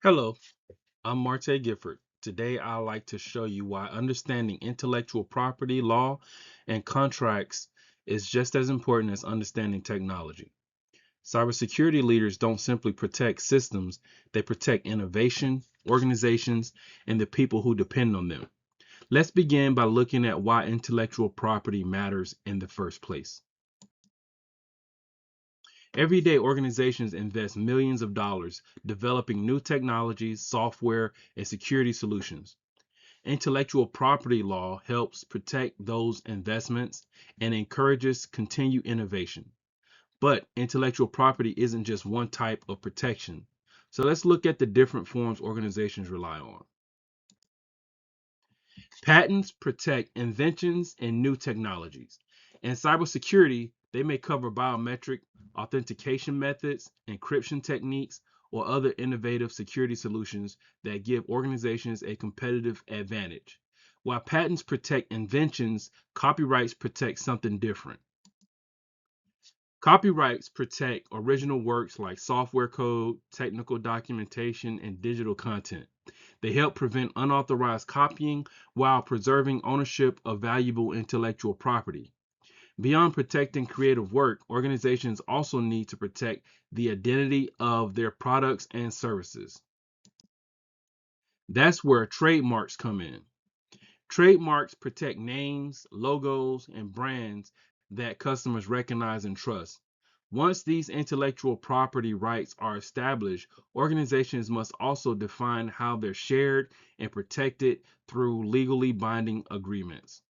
Hello, I'm Marté Gifford. Today, I'd like to show you why understanding intellectual property law and contracts is just as important as understanding technology. Cybersecurity leaders don't simply protect systems, they protect innovation, organizations, and the people who depend on them. Let's begin by looking at why intellectual property matters in the first place. Every day, organizations invest millions of dollars developing new technologies, software, and security solutions. Intellectual property law helps protect those investments and encourages continued innovation. But intellectual property isn't just one type of protection. So let's look at the different forms organizations rely on. Patents protect inventions and new technologies. In cybersecurity, they may cover biometric authentication methods, encryption techniques, or other innovative security solutions that give organizations a competitive advantage. While patents protect inventions, copyrights protect something different. Copyrights protect original works like software code, technical documentation, and digital content. They help prevent unauthorized copying while preserving ownership of valuable intellectual property. Beyond protecting creative work, organizations also need to protect the identity of their products and services. That's where trademarks come in. Trademarks protect names, logos, and brands that customers recognize and trust. Once these intellectual property rights are established, organizations must also define how they're shared and protected through legally binding agreements.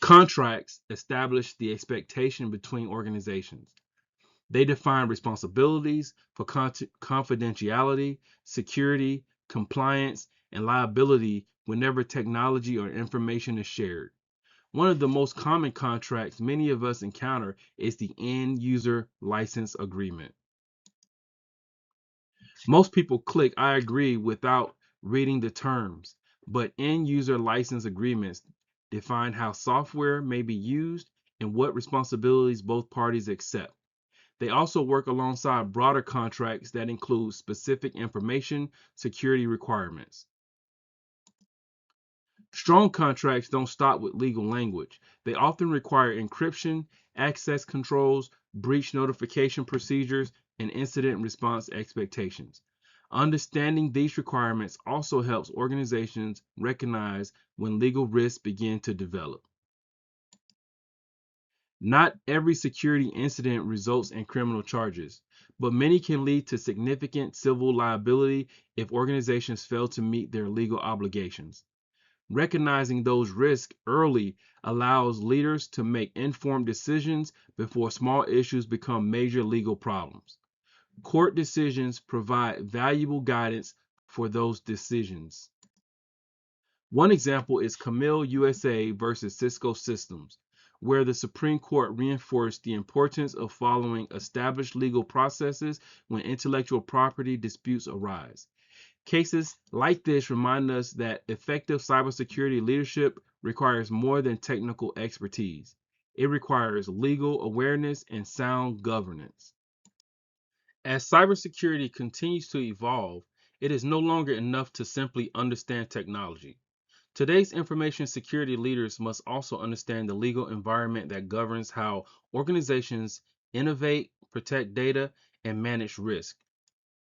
Contracts establish the expectation between organizations. They define responsibilities for confidentiality, security, compliance, and liability whenever technology or information is shared. One of the most common contracts many of us encounter is the end user license agreement. Most people click I agree without reading the terms, but end user license agreements define how software may be used and what responsibilities both parties accept. They also work alongside broader contracts that include specific information security requirements. Strong contracts don't stop with legal language. They often require encryption, access controls, breach notification procedures, and incident response expectations. Understanding these requirements also helps organizations recognize when legal risks begin to develop. Not every security incident results in criminal charges, but many can lead to significant civil liability if organizations fail to meet their legal obligations. Recognizing those risks early allows leaders to make informed decisions before small issues become major legal problems. Court decisions provide valuable guidance for those decisions. One example is Camille USA versus Cisco Systems, where the Supreme Court reinforced the importance of following established legal processes when intellectual property disputes arise. Cases like this remind us that effective cybersecurity leadership requires more than technical expertise. It requires legal awareness and sound governance. As cybersecurity continues to evolve, it is no longer enough to simply understand technology. Today's information security leaders must also understand the legal environment that governs how organizations innovate, protect data, and manage risk.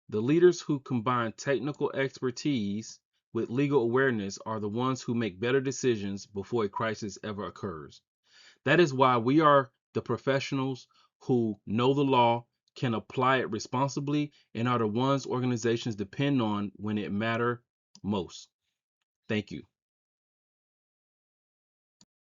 The leaders who combine technical expertise with legal awareness are the ones who make better decisions before a crisis ever occurs. That is why we are the professionals who know the law, can apply it responsibly, and are the ones organizations depend on when it matters most. Thank you.